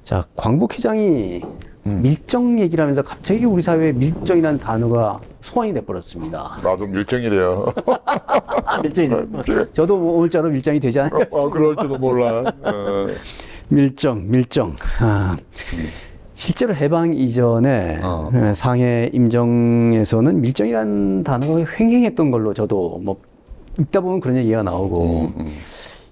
자, 광복회장이 밀정 얘기를 하면서 갑자기 우리 사회에 밀정이라는 단어가 소환이 돼버렸습니다. 나도 밀정이래요. 밀정이. 저도 뭐 오늘자로 밀정이 되지 않아요? 그럴지도 몰라. 밀정. 실제로 해방 이전에 상해 임정에서는 밀정이라는 단어가 횡행했던 걸로 저도 뭐 읽다 보면 그런 얘기가 나오고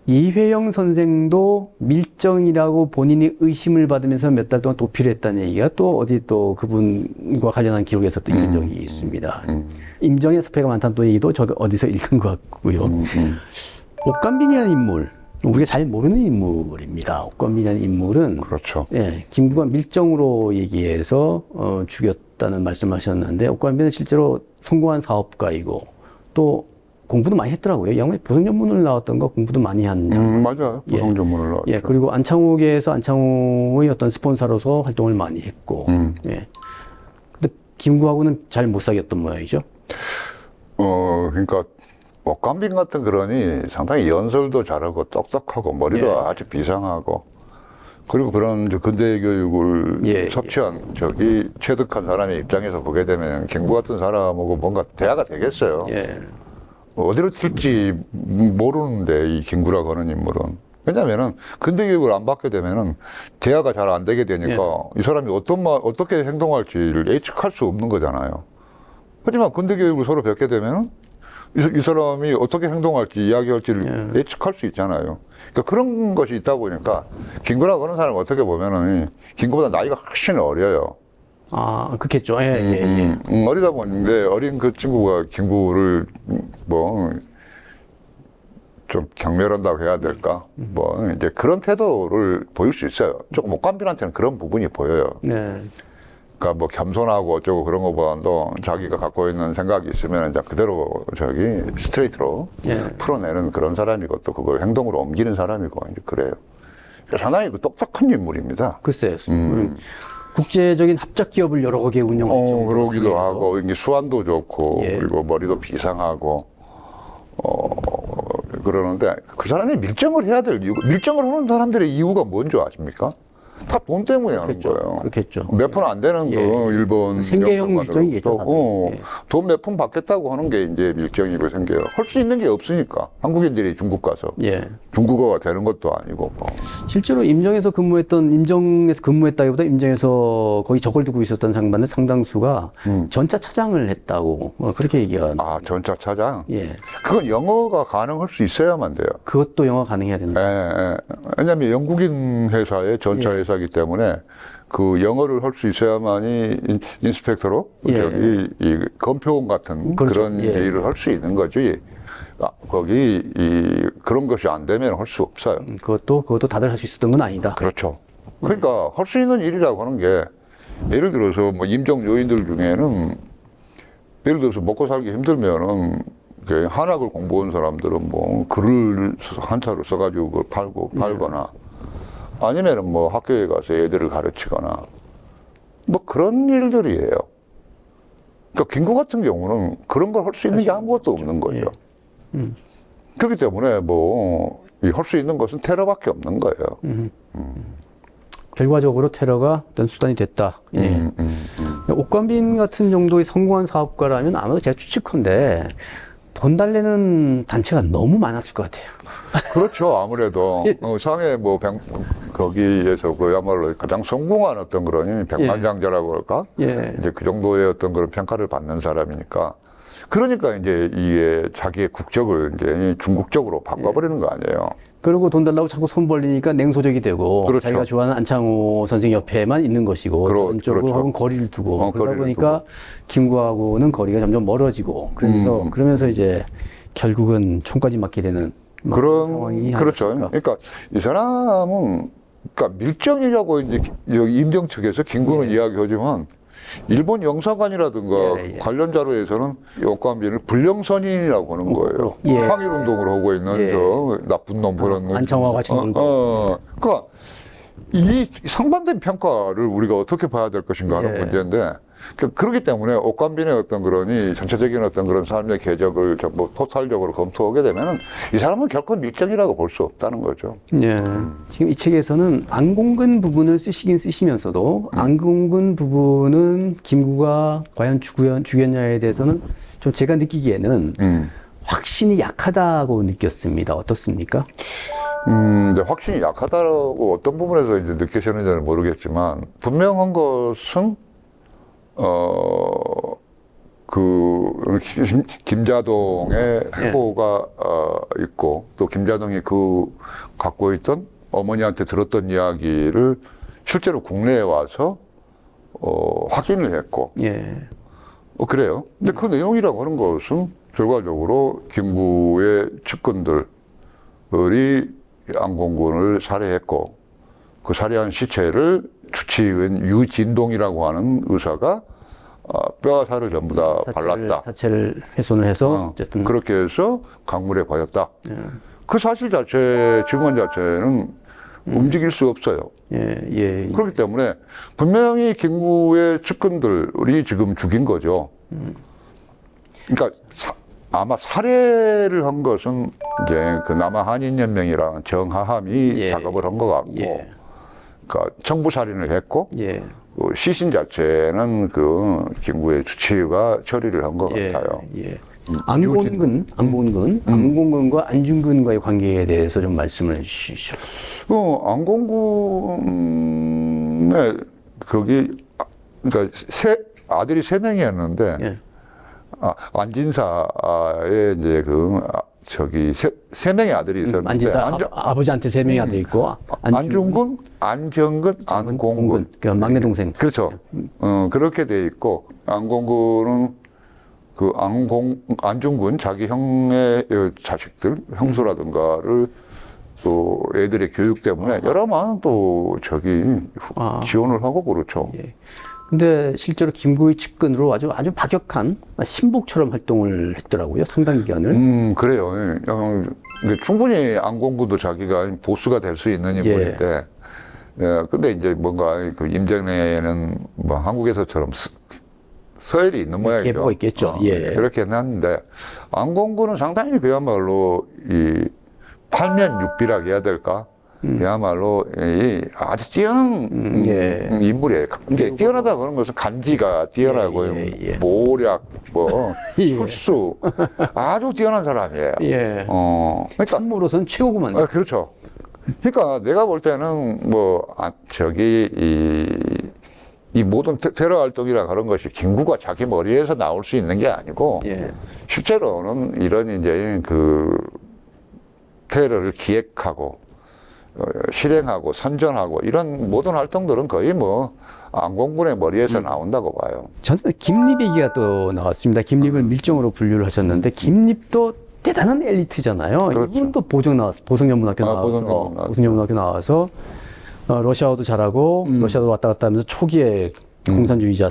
이회영 선생도 밀정이라고 본인이 의심을 받으면서 몇 달 동안 도피를 했다는 얘기가 또 어디 또 그분과 관련한 기록에서 또 읽은 적이 있습니다. 임정의 섭해가 많다는 또 얘기도 저 어디서 읽은 것 같고요. 옥간빈이라는 인물, 우리가 잘 모르는 인물입니다. 옥간빈이라는 인물은 그렇죠. 예, 김구가 밀정으로 얘기해서 죽였다는 말씀하셨는데 옥간빈은 실제로 성공한 사업가이고 또 공부도 많이 했더라고요. 영어에 보성전문을 나왔던 거 공부도 많이 한. 맞아요. 보성전문을 나왔죠. 예, 그리고 안창호계에서 안창호의 어떤 스폰서로서 활동을 많이 했고. 예. 근데 김구하고는 잘 못 사귀었던 모양이죠. 그러니까 옥간빈 같은 그러니 상당히 연설도 잘하고 똑똑하고 머리도 아주 비상하고 그리고 그런 근대 교육을 섭취한 저기 체득한 사람의 입장에서 보게 되면 김구 같은 사람하고 뭔가 대화가 되겠어요. 어디로 튈지 모르는데 이 김구라고 하는 인물은 왜냐면은 근대 교육을 안 받게 되면은 대화가 잘 안 되게 되니까 이 사람이 어떻게 행동할지를 예측할 수 없는 거잖아요. 하지만 근대 교육을 서로 뵙게 되면은 이 사람이 어떻게 행동할지 이야기할지를 예측할 수 있잖아요. 그러니까 그런 것이 있다 보니까 김구라고 하는 사람은 어떻게 보면은 김구보다 나이가 훨씬 어려요. 아, 그렇겠죠. 어리다 보는데 어린 그 친구가 김구를 뭐 좀 경멸한다고 해야 될까? 뭐 이제 그런 태도를 보일 수 있어요. 조금 옥간빈한테는 그런 부분이 보여요. 그러니까 뭐 겸손하고 어쩌고 그런 거보다도 자기가 갖고 있는 생각이 있으면 이제 그대로 저기 스트레이트로 풀어내는 그런 사람이고 또 그걸 행동으로 옮기는 사람이고 이제 그래요. 그러니까 상당히 똑똑한 인물입니다. 글쎄요. 국제적인 합작 기업을 여러 개 운영했죠. 그러기도 하고 이게 수완도 좋고 그리고 머리도 비상하고 그러는데 그 사람이 밀정을 해야 될 이유가 밀정을 하는 사람들의 이유가 뭔지 아십니까? 다 돈 때문에 하는 거예요. 그렇겠죠. 몇 푼 안 되는 거 일본 생계형 밀정이겠죠. 돈 몇 푼 받겠다고 하는 게 이제 밀정이고 생겨요. 할 수 있는 게 없으니까 한국인들이 중국 가서 중국어가 되는 것도 아니고 뭐. 실제로 임정에서 근무했다기보다 임정에서 거의 적을 두고 있었던 상반의 상당수가 전차 차장을 했다고 그렇게 얘기가. 전차 차장. 그건 영어가 가능할 수 있어야만 돼요. 그것도 영어 가능해야 된다. 왜냐하면 영국인 회사의 전차 회사이기 때문에 그 영어를 할 수 있어야만이 인스펙터로 저기 이 검표원 같은 그런 일을 할 수 있는 거지. 거기 그런 것이 안 되면 할 수 없어요. 그것도 다들 할 수 있었던 건 아니다. 그렇죠. 그러니까 할 수 있는 일이라고 하는 게 예를 들어서 뭐 임정 요인들 중에는 예를 들어서 먹고 살기 힘들면은 한학을 공부한 사람들은 뭐 글을 한자로 써가지고 그걸 팔거나 아니면은 뭐 학교에 가서 애들을 가르치거나 뭐 그런 일들이에요. 그러니까 김구 같은 경우는 그런 걸 할 수 있는 게 아무것도 없는 거죠. 그렇기 때문에 뭐 할 수 있는 것은 테러밖에 없는 거예요. 결과적으로 테러가 어떤 수단이 됐다. 옥간빈 같은 정도의 성공한 사업가라면 아마도 제가 추측컨대 돈 달래는 단체가 너무 많았을 것 같아요. 그렇죠. 아무래도 상해 뭐 거기에서 그야말로 가장 성공한 어떤 그런 백만장자라고 할까? 이제 그 정도의 어떤 그런 평가를 받는 사람이니까. 그러니까 이제 이게 자기의 국적을 이제 중국적으로 바꿔버리는 거 아니에요. 그리고 돈 달라고 자꾸 손 벌리니까 냉소적이 되고 자기가 좋아하는 안창호 선생 옆에만 있는 것이고 왼쪽하고는 거리를 두고 그러다 보니까 김구하고는 거리가 점점 멀어지고 그러면서 이제 결국은 총까지 맞게 되는 그런 상황이 그렇죠. 그러니까 이 사람은 그러니까 밀정이라고 이제 임정 측에서 김구는 이야기하지만 일본 영사관이라든가 관련 자료에서는 옥간빈을 불령선인이라고 하는 거예요. 항일운동을 하고 있는 저 나쁜 놈 그런 안창호와 같이 놀고. 그러니까 이 상반된 평가를 우리가 어떻게 봐야 될 것인가 하는 예. 문제인데, 그렇기 때문에 옥간빈의 어떤 그러니 전체적인 어떤 그런 삶의 궤적을 전부 토탈적으로 검토하게 되면은 이 사람은 결코 밀정이라고 볼 수 없다는 거죠. 예. 지금 이 책에서는 안공근 부분을 쓰시긴 쓰시면서도 안공근 부분은 김구가 과연 죽였냐에 대해서는 좀 제가 느끼기에는 확신이 약하다고 느꼈습니다. 어떻습니까? 이제 확신이 약하다고 어떤 부분에서 이제 느끼시는지는 모르겠지만, 분명한 것은, 김자동의 해고가 있고, 또 김자동이 갖고 있던 어머니한테 들었던 이야기를 실제로 국내에 와서, 확인을 했고, 예. 그래요. 근데 그 내용이라고 하는 것은 결과적으로 김구의 측근들이 안공군을 살해했고, 그 살해한 시체를 주치의인 유진동이라고 하는 의사가 뼈와 살을 전부 다 발랐다. 사체를 훼손을 해서 어쨌든 그렇게 해서 강물에 버렸다. 그 사실 자체, 증언 자체는 움직일 수 없어요. 예. 그렇기 때문에 분명히 김구의 측근들이 지금 죽인 거죠. 그러니까 아마 살해를 한 것은 이제 그 남아 한인연맹이랑 정하함이 작업을 한 것 같고, 그러니까 청부살인을 했고, 그 시신 자체는 그 김구의 주치의가 처리를 한 것 같아요. 안공근과 안중근과의 관계에 대해서 좀 말씀을 해주시죠. 안공군의 그러니까 아들이 3명이었는데, 안진사의 이제 세 명의 아들이 있었는데, 안진사 아버지한테 3명의 아들이 있고, 안중근, 안정근, 안공근. 그 막내 동생. 그렇죠. 그렇게 돼 있고, 안공근은 안중근 자기 형의 자식들, 형수라든가를 또 애들의 교육 때문에 여러 많은 또 지원을 하고 그렇죠. 근데 실제로 김구의 측근으로 아주 박역한 신복처럼 활동을 했더라고요. 상당 기간을. 그래요. 충분히 안공구도 자기가 보수가 될 수 있는 인물인데, 근데 이제 뭔가 그 임정래는 뭐 한국에서처럼 서열이 있는 모양이죠. 계보가 있겠죠. 그렇게 했는데, 안공구는 상당히 그야말로 팔면 육비라고 해야 될까? 그야말로 아주 뛰어난 인물이에요. 이게 뛰어나다 그런 것은 간지가 뛰어나고 모략, 술수 아주 뛰어난 사람이에요. 그러니까 참모로서는 최고구만. 그렇죠. 그러니까 내가 볼 때는 이 모든 테러 활동이라 그런 것이 김구가 자기 머리에서 나올 수 있는 게 아니고 실제로는 이런 이제 그 테러를 기획하고 실행하고 선전하고 이런 모든 활동들은 거의 안공군의 머리에서 나온다고 봐요. 저는 김립 얘기가 또 나왔습니다. 김립을 밀정으로 분류를 하셨는데, 김립도 대단한 엘리트잖아요. 그렇죠. 이분도 보성연문학교 나와서 러시아어도 잘하고 러시아도 왔다 갔다 하면서 초기에 공산주의자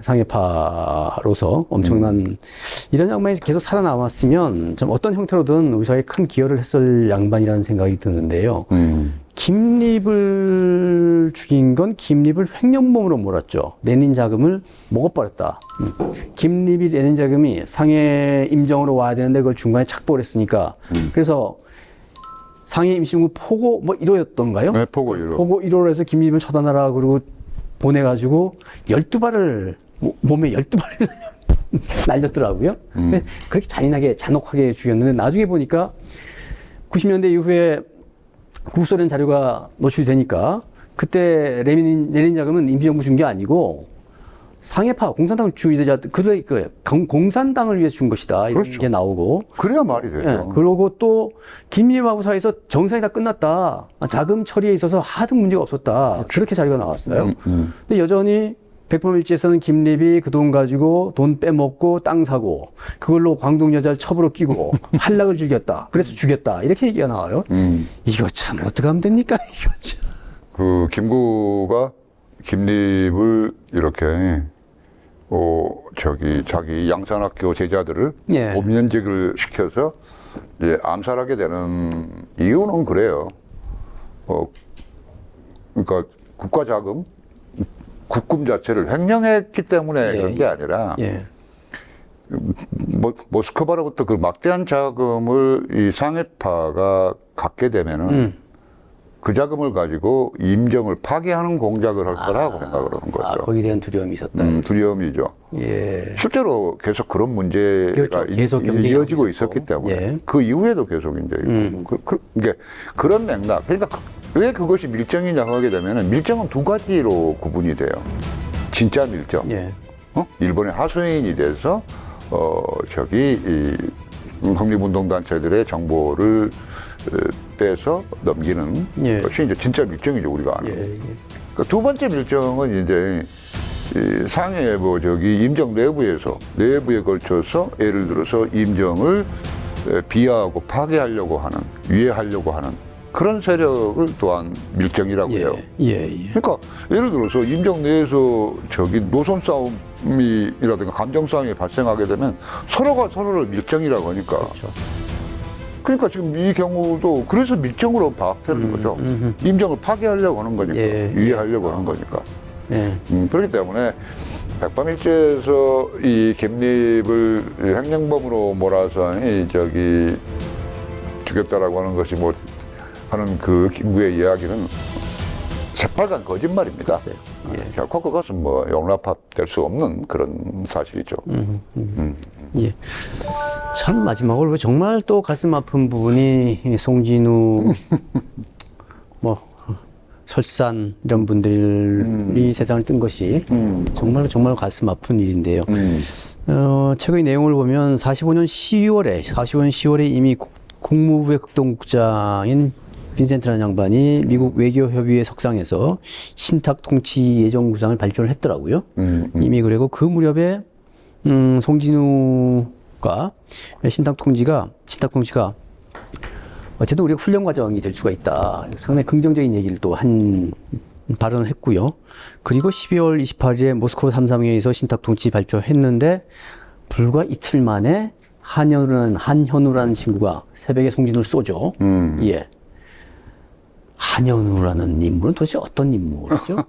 상해파로서 엄청난 이런 양반이 계속 살아남았으면 좀 어떤 형태로든 우리 사회에 큰 기여를 했을 양반이라는 생각이 드는데요. 김립을 죽인 건 김립을 횡령범으로 몰았죠. 레닌 자금을 먹어버렸다. 김립이 레닌 자금이 상해 임정으로 와야 되는데 그걸 중간에 착보를 했으니까 그래서 상해 임시군구 포고 1호였던가요? 네, 포고 1호. 포고 1호로 해서 김립을 처단하라 그러고 보내가지고 12발을 몸에 12발을 날렸더라고요. 그렇게 잔인하게 잔혹하게 죽였는데 나중에 보니까 90년대 이후에 구소련 자료가 노출되니까 그때 레닌 자금은 임시정부 준 게 아니고 상해파 공산당 주의자 공산당을 위해서 준 것이다 이런 게 나오고 그래야 말이 되죠. 그러고 또 김립하고 사이에서 정상이 다 끝났다. 자금 처리에 있어서 하등 문제가 없었다. 그렇게 자료가 나왔어요. 근데 여전히 백범일지에서는 김립이 그 돈 가지고 돈 빼먹고 땅 사고 그걸로 광동 여자를 첩으로 끼고 한락을 즐겼다. 그래서 죽였다. 이렇게 얘기가 나와요. 이거 참 어떻게 하면 됩니까? 이거 참. 김구가 김립을 이렇게 자기 양산학교 제자들을 봄연직을 시켜서 이제 암살하게 되는 이유는 그래요. 그러니까 국가 자금, 국금 자체를 횡령했기 때문에 예, 그런 게 아니라 예. 모스크바로부터 그 막대한 자금을 이 상해파가 갖게 되면은 그 자금을 가지고 임정을 파괴하는 공작을 할 거라고 생각을 하는 거죠. 아, 거기에 대한 두려움이 있었다. 두려움이죠. 예. 실제로 계속 그런 문제가 그렇죠. 계속 경쟁이 이어지고 있었고. 있었기 때문에 예. 그 이후에도 계속 이제 이게 그런 맥락. 그러니까 왜 그것이 밀정이냐 하게 되면은 밀정은 두 가지로 구분이 돼요. 진짜 밀정. 예. 일본의 하수인이 돼서 이 독립운동단체들의 정보를 빼서 넘기는 예. 것이 이제 진짜 밀정이죠, 우리가 아는. 예. 예. 그두 번째 밀정은 이제 이 상해 임정 내부에 걸쳐서 예를 들어서 임정을 비하하고 파괴하려고 하는, 위해하려고 하는 그런 세력을 또한 밀정이라고 해요. 예. 그러니까 예를 들어서 임정 내에서 노선 싸움이라든가 감정 싸움이 발생하게 되면 서로가 서로를 밀정이라고 하니까. 그렇죠. 그러니까 지금 이 경우도 그래서 밀정으로 파악되는 거죠. 임정을 파괴하려고 하는 거니까, 예. 위해하려고 하는 거니까. 예. 그렇기 때문에 백밤일지에서 이 갯립을 횡령범으로 몰아서 죽였다라고 하는 것이 하는 그 김구의 이야기는 새빨간 거짓말입니다. 예. 결코 그것은 용납될 수 없는 그런 사실이죠. 예. 참 마지막으로 정말 또 가슴 아픈 부분이 이 송진우 설산 이런 분들이 세상을 뜬 것이 정말 가슴 아픈 일인데요. 최근의 내용을 보면 45년 10월에 이미 국무부의 극동국장인 빈센트라는 양반이 미국 외교협의회 석상에서 신탁 통치 예정 구상을 발표를 했더라고요. 이미 그리고 그 무렵에 송진우가 신탁 통치가 어쨌든 우리가 훈련 과정이 될 수가 있다. 상당히 긍정적인 얘기를 또 발언을 했고요. 그리고 12월 28일에 모스크바 3.3회에서 신탁 통치 발표했는데 불과 이틀 만에 한현우라는 친구가 새벽에 송진우를 쏘죠. 예. 한현우라는 인물은 도대체 어떤 인물이죠?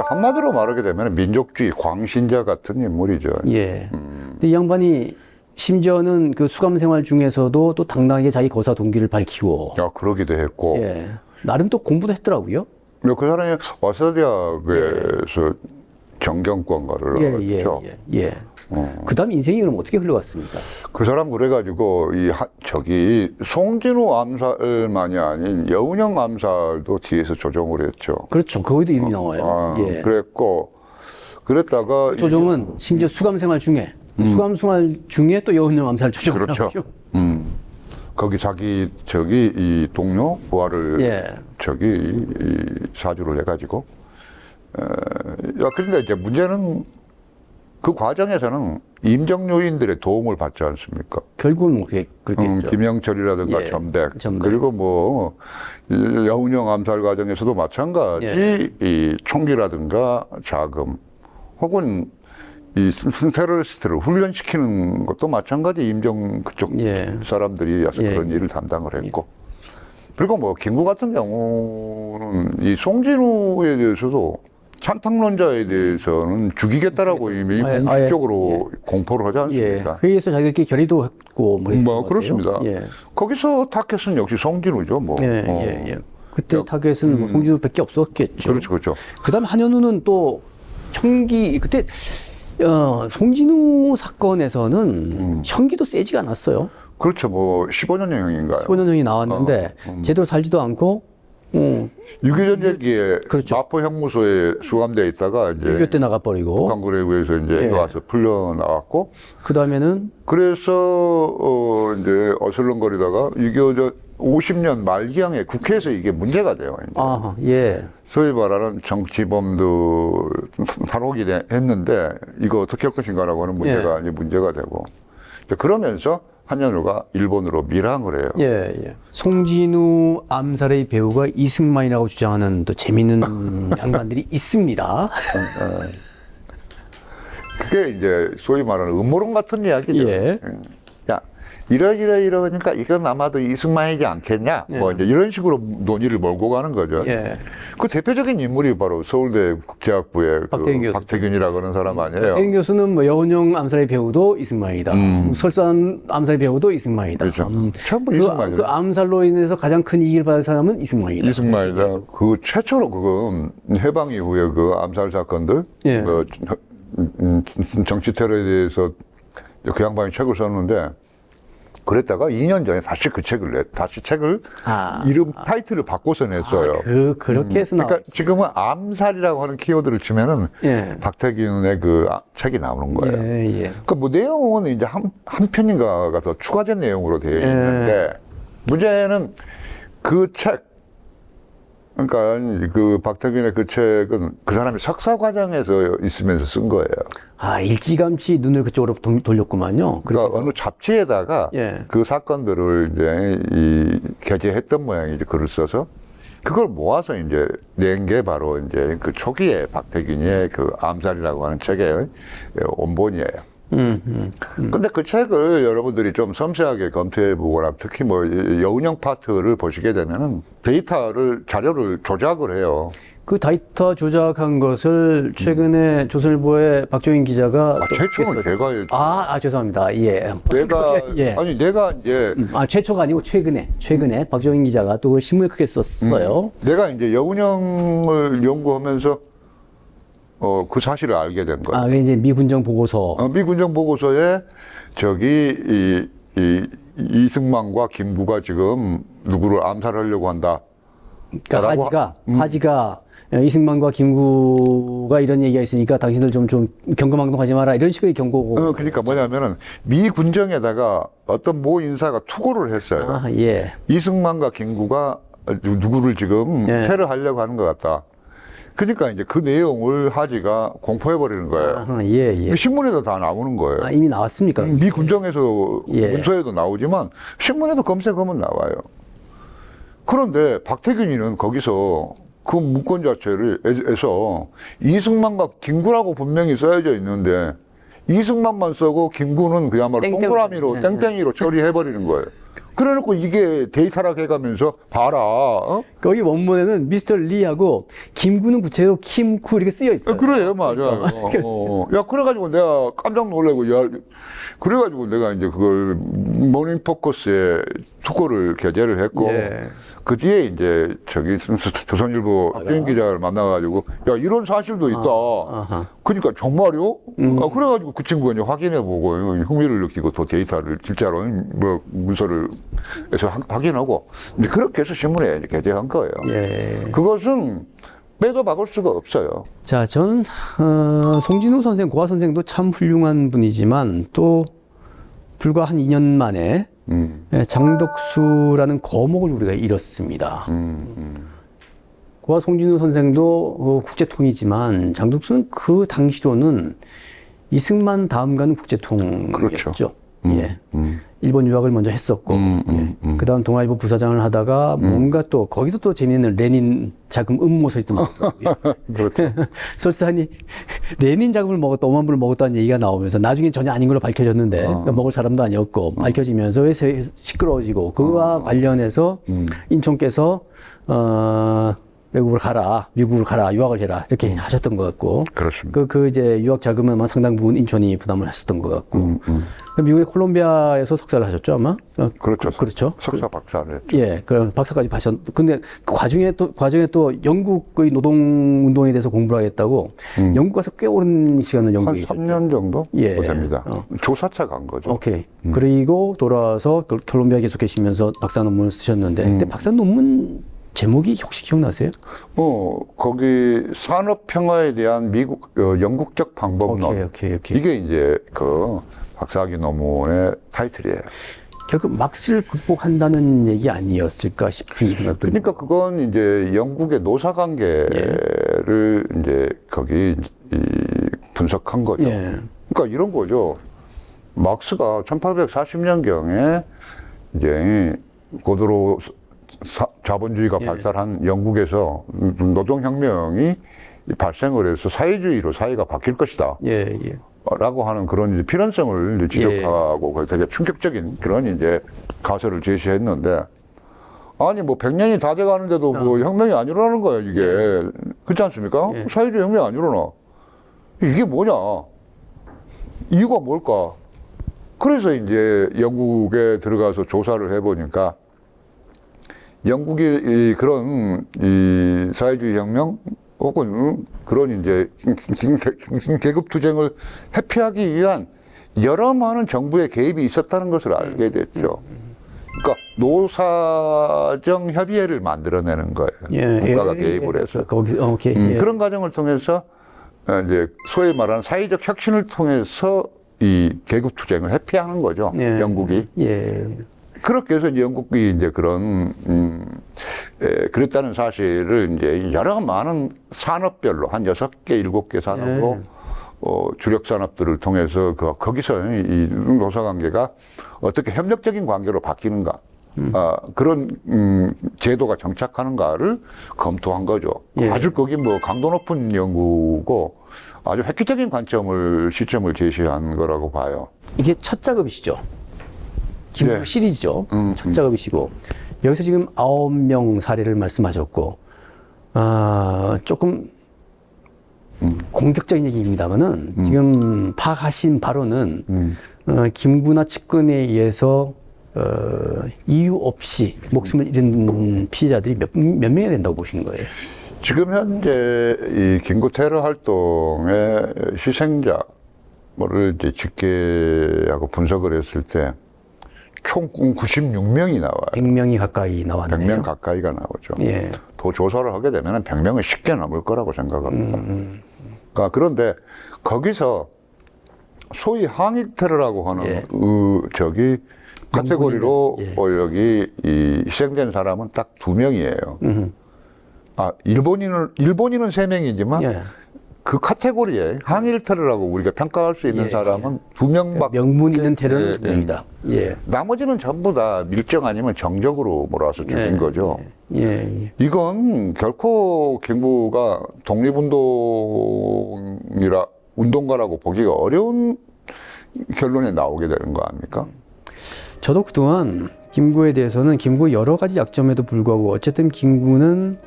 한마디로 말하게 되면 민족주의 광신자 같은 인물이죠. 예. 근데 이 양반이 심지어는 그 수감 생활 중에서도 또 당당하게 자기 거사 동기를 밝히고. 그러기도 했고. 예. 나름 또 공부도 했더라고요. 그 사람이 와세다 대학에서 정경권가를 했죠. 예. 그 다음 인생이 그럼 어떻게 흘러갔습니까? 그 사람 그래가지고 송진우 암살만이 아닌 여운형 암살도 뒤에서 조종을 했죠. 그렇죠. 거기도 이름이 나와요. 예. 그랬다가 조종은 심지어 수감 생활 중에 또 여운형 암살 조종을 그렇죠. 하고요. 거기 자기 이 동료 부하를 사주를 해가지고 그런데 이제 문제는 그 과정에서는 임정 요인들의 도움을 받지 않습니까? 결국은 그렇겠죠. 김영철이라든가 전백. 그리고 여운형 암살 과정에서도 마찬가지 이 총기라든가 자금 혹은 이 테러리스트를 훈련시키는 것도 마찬가지 임정 그쪽 사람들이 와서 그런 일을 담당을 했고 그리고 김구 같은 경우는 이 송진우에 대해서도 찬탕론자에 대해서는 죽이겠다라고 이미 공식적으로 공포를 하지 않습니까? 회의에서 자기들끼리 결의도 했고 그렇습니다. 거기서 타겟은 역시 송진우죠. 그때 타겟은 송진우밖에 없었겠죠. 그렇죠. 그다음 한현우는 또 그때 송진우 사건에서는 형기도 세지가 않았어요. 그렇죠. 15년형인가요? 15년형이 나왔는데 제대로 살지도 않고 6.25 전쟁기에 마포 형무소에 수감되어 있다가 이제 6.25 때 나가버리고 북한군에 의해서 이제 와서 풀려 나왔고 그 다음에는 그래서 이제 어슬렁거리다가 6.25 50년 말기양에 국회에서 이게 문제가 돼요. 이제. 소위 말하는 정치범들 탈옥이 했는데 이거 어떻게 할 것인가라고 하는 문제가 이제 문제가 되고 그러면서 한현우가 일본으로 밀항을 해요. 송진우 암살의 배우가 이승만이라고 주장하는 또 재미있는 양반들이 있습니다. 그게 이제 소위 말하는 음모론 같은 이야기죠. 이러니까 이건 아마도 이승만이지 않겠냐? 뭐 이제 이런 식으로 논의를 몰고 가는 거죠. 그 대표적인 인물이 바로 서울대 국제학부의 박태균이라고 하는 사람 아니에요? 박태균 교수는 뭐 여운형 암살의 배우도 이승만이다. 설산 암살의 배우도 이승만이다. 그렇죠. 전부 이승만이다. 그 암살로 인해서 가장 큰 이익을 받은 사람은 이승만이다. 이승만이다. 그 최초로 그건 해방 이후에 그 암살 사건들, 그 정치 테러에 대해서 그 양반이 책을 썼는데, 그랬다가 2년 전에 다시 그 책을 이름 타이틀을 바꿔서 냈어요. 그렇게 해서 그러니까 지금은 암살이라고 하는 키워드를 치면은 박태균의 그 책이 나오는 거예요. 그러니까 뭐 내용은 이제 한 편인가가 더 추가된 내용으로 되어 있는데 문제는 그 책, 그러니까 그 박태균의 그 책은 그 사람이 석사 과정에서 있으면서 쓴 거예요. 일찌감치 눈을 그쪽으로 돌렸구만요. 그러니까 어느 잡지에다가 그 사건들을 이제 게재했던 모양이지, 글을 써서 그걸 모아서 이제 낸 게 바로 이제 그 초기에 박태균의 그 암살이라고 하는 책의 원본이에요. 근데 그 책을 여러분들이 좀 섬세하게 검토해 보거나 특히 뭐 여운형 파트를 보시게 되면은 자료를 조작을 해요. 그 데이터 조작한 것을 최근에 조선일보의 박종인 기자가 최초는 제가 했죠. 죄송합니다. 내가 이제 최초가 아니고 최근에 박종인 기자가 또 그걸 신문에 크게 썼어요. 내가 이제 여운형을 연구하면서 그 사실을 알게 된 거예요. 그게 이제 미군정 보고서. 미군정 보고서에 저기 이승만과 김구가 지금 누구를 암살하려고 한다. 그러니까 하지가 이승만과 김구가 이런 얘기가 있으니까 당신들 좀 경거망동하지 마라, 이런 식의 경고고. 그러니까 뭐냐면은 미 군정에다가 어떤 모 인사가 투고를 했어요. 이승만과 김구가 누구를 지금 테러하려고 하는 것 같다. 그러니까 이제 그 내용을 하지가 공포해버리는 거예요. 신문에도 다 나오는 거예요. 이미 나왔습니까? 미 군정에서 문서에도 나오지만 신문에도 검색하면 나와요. 그런데 박태균이는 거기서 그 문건 자체에서 이승만과 김구라고 분명히 써져 있는데 이승만만 쓰고 김구는 그야말로 동그라미로 땡땡이로 처리해버리는 거예요. 그래놓고 이게 데이터라고 해가면서 봐라. 거기 원문에는 미스터 리하고 김구는 구체로 김구 이렇게 쓰여 있어요. 그래요, 맞아요. 그래가지고 내가 깜짝 놀라고, 그래가지고 내가 이제 그걸 모닝포커스에 투고를 게재를 했고, 그 뒤에 이제 조선일보 박정인 기자를 만나가지고, 이런 사실도 있다. 그러니까 정말요? 그래가지고 그 친구가 이제 확인해보고 흥미를 느끼고 또 데이터를 진짜로 뭐 문서를 해서 확인하고, 이제 그렇게 해서 신문에 이제 게재한 거예요. 그것은 빼도 박을 수가 없어요. 자, 저는 송진우 선생, 고아 선생도 참 훌륭한 분이지만 또 불과 한 2년 만에 장덕수라는 거목을 우리가 잃었습니다. 고아 송진우 선생도 국제통이지만 장덕수는 그 당시로는 이승만 다음 가는 국제통이었죠. 그렇죠. 일본 유학을 먼저 했었고, 그 다음 동아일보 부사장을 하다가 뭔가 또, 거기도 또 재미있는 레닌 자금 음모설이 또 나왔더라고요. 그렇죠. 설사하니 레닌 자금을 먹었다, 5만 불을 먹었다는 얘기가 나오면서 나중에 전혀 아닌 걸로 밝혀졌는데, 먹을 사람도 아니었고, 밝혀지면서 왜 시끄러워지고, 그와 관련해서 인천께서, 외국으로 가라, 미국으로 가라, 유학을 해라, 이렇게 하셨던 것 같고. 그렇습니다. 그 이제 유학 자금은 아마 상당 부분 인천이 부담을 했었던 것 같고. 미국의 콜롬비아에서 석사를 하셨죠, 아마? 그렇죠. 그렇죠. 석사 박사를 했죠. 그 박사까지 근데 그 과정에 또 영국의 노동운동에 대해서 공부를 하겠다고 영국 가서 꽤 오랜 시간을 연구해 한 3년 정도 됩니다. 조사차 간 거죠. 그리고 돌아와서 콜롬비아 계속 계시면서 박사 논문을 쓰셨는데, 근데 박사 논문 제목이 혹시 기억나세요? 거기 산업평화에 대한 영국적 방법론. 이게 이제 그 박사학위 논문의 타이틀이에요. 결국 막스를 극복한다는 얘기 아니었을까 싶은 생각도. 그러니까 그건 이제 영국의 노사 관계를 이제 거기 분석한 거죠. 그러니까 이런 거죠. 막스가 1840년경에 이제 고도로 자본주의가 발달한 영국에서 노동혁명이 발생을 해서 사회주의로 사회가 바뀔 것이다. 라고 하는 그런 이제 필연성을 이제 지적하고 되게 충격적인 그런 이제 가설을 제시했는데, 아니 뭐 100년이 다 돼가는데도 뭐 혁명이 안 일어나는 거예요 이게. 그렇지 않습니까? 사회주의 혁명이 안 일어나. 이게 뭐냐? 이유가 뭘까? 그래서 이제 영국에 들어가서 조사를 해보니까 영국이 그런 사회주의 혁명 혹은 그런 이제 계급 투쟁을 회피하기 위한 여러 많은 정부의 개입이 있었다는 것을 알게 됐죠. 그러니까 노사정 협의회를 만들어내는 거예요. 국가가 개입을 해서. 그런 과정을 통해서 이제 소위 말하는 사회적 혁신을 통해서 이 계급 투쟁을 회피하는 거죠. 영국이. 그렇게 해서 이제 영국이 이제 그런 그랬다는 사실을 이제 여러 많은 산업별로 한 6개, 7개 산업으로 주력 산업들을 통해서 거기서 이 노사관계가 어떻게 협력적인 관계로 바뀌는가, 그런 제도가 정착하는가를 검토한 거죠. 아주 거기 뭐 강도 높은 연구고 아주 획기적인 시점을 제시한 거라고 봐요. 이게 첫 작업이시죠? 김구 시리즈죠. 첫 작업이시고 여기서 지금 9명 사례를 말씀하셨고, 조금 공격적인 얘기입니다만은 지금 파악하신 바로는 김구나 측근에 의해서 이유 없이 목숨을 잃은 피해자들이 몇 명이 된다고 보시는 거예요? 지금 현재 이 김구 테러 활동의 희생자를 이제 집계하고 분석을 했을 때 총 96명이 나와요. 100명이 가까이 나왔네요. 100명 가까이가 나오죠. 더 조사를 하게 되면 100명은 쉽게 넘을 거라고 생각합니다. 그러니까 그런데 거기서 소위 항일 테러라고 하는 카테고리로 여기 이 희생된 사람은 딱 2명이에요. 일본인은 3명이지만 그 카테고리에 항일 테러라고 우리가 평가할 수 있는 사람은 2명밖에. 명분 있는 테러는 2명이다. 나머지는 전부 다 밀정 아니면 정적으로 몰아서 죽인 거죠. 이건 결코 김구가 운동가라고 보기가 어려운 결론에 나오게 되는 거 아닙니까? 저도 그동안 김구에 대해서는 김구의 여러 가지 약점에도 불구하고 어쨌든 김구는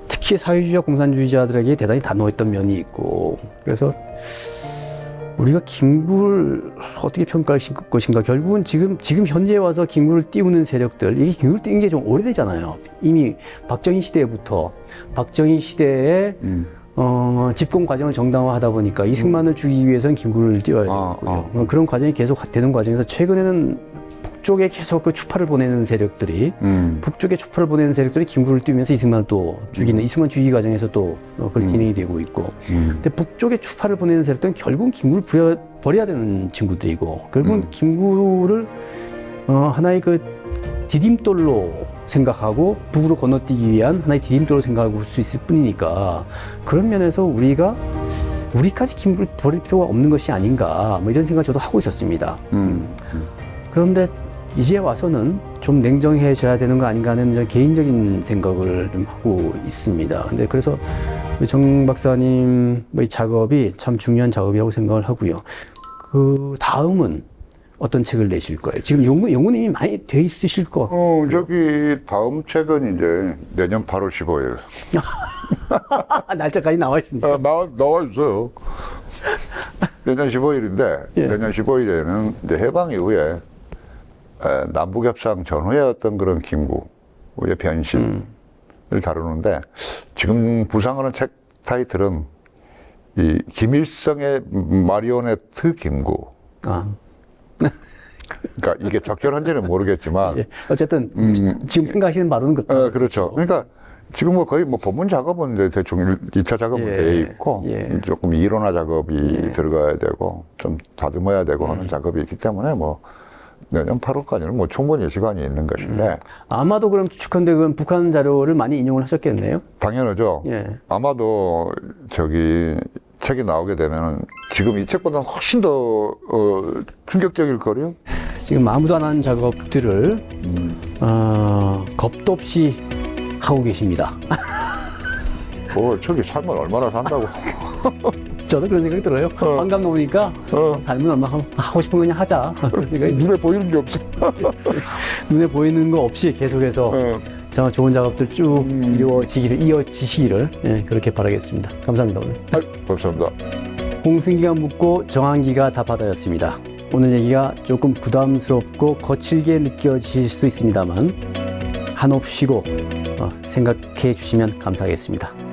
특히 사회주의자 공산주의자들에게 대단히 단호했던 면이 있고, 그래서 우리가 김구를 어떻게 평가할 것인가, 결국은 지금 현재 와서 김구를 띄우는 세력들, 이게 김구를 띄운 게 좀 오래되잖아요. 이미 박정희 시대부터 박정희 시대에 집권 과정을 정당화하다 보니까 이승만을 죽이기 위해서는 김구를 띄워야 되고요. 그런 과정이 계속 되는 과정에서 최근에는 북쪽에 계속 그 추파를 보내는 세력들이 김구를 띄우면서 이승만을 또 죽이는, 이승만 죽이기 과정에서 또 그걸 진행이 되고 있고, 근데 북쪽에 추파를 보내는 세력들은 결국은 김구를 버려야 되는 친구들이고, 결국은 김구를 하나의 그 디딤돌로 생각하고 북으로 건너뛰기 위한 하나의 디딤돌로 생각할 수 있을 뿐이니까, 그런 면에서 우리까지 김구를 버릴 필요가 없는 것이 아닌가, 뭐 이런 생각을 저도 하고 있었습니다. 그런데 이제 와서는 좀 냉정해져야 되는 거 아닌가 하는 개인적인 생각을 좀 하고 있습니다. 근데 그래서 우리 정 박사님 이 작업이 참 중요한 작업이라고 생각을 하고요. 그 다음은 어떤 책을 내실 거예요? 지금 연구는 이미 많이 돼 있으실 것 같고. 저기 다음 책은 이제 내년 8월 15일. 날짜까지 나와 있습니다. 나와 있어요. 내년 15일인데, 내년 15일에는 이제 해방 이후에 남북협상 전후의 어떤 그런 김구의 변신을 다루는데, 지금 부상하는 책 타이틀은 이 김일성의 마리오네트 김구. 그러니까 이게 적절한지는 모르겠지만 어쨌든 지금 생각하시는 바로는 그렇다. 그렇죠. 그러니까 지금 뭐 거의 뭐 본문 작업은 이제 대충 2차 작업은 돼 있고 조금 이론화 작업이 들어가야 되고 좀 다듬어야 되고 하는 작업이 있기 때문에 뭐 내년 8월까지는 뭐 충분히 시간이 있는 것인데. 아마도 그럼 추측한데 그건 북한 자료를 많이 인용을 하셨겠네요? 당연하죠. 아마도 저기 책이 나오게 되면 지금 이 책보다 훨씬 더 충격적일 거요. 지금 아무도 안 하는 작업들을 겁도 없이 하고 계십니다. 저기 살면 얼마나 산다고. 저도 그런 생각이 들어요. 환갑 넘으니까 삶은 얼마 하고 싶은 거 그냥 하자. 눈에 보이는 게 없어. 눈에 보이는 거 없이 계속해서 정말 좋은 작업들 쭉 이어지시기를 예, 그렇게 바라겠습니다. 감사합니다. 오늘. 감사합니다. 홍승기가 묻고 정한기가 답하다였습니다. 오늘 얘기가 조금 부담스럽고 거칠게 느껴지실 수도 있습니다만 한없 쉬고 생각해 주시면 감사하겠습니다.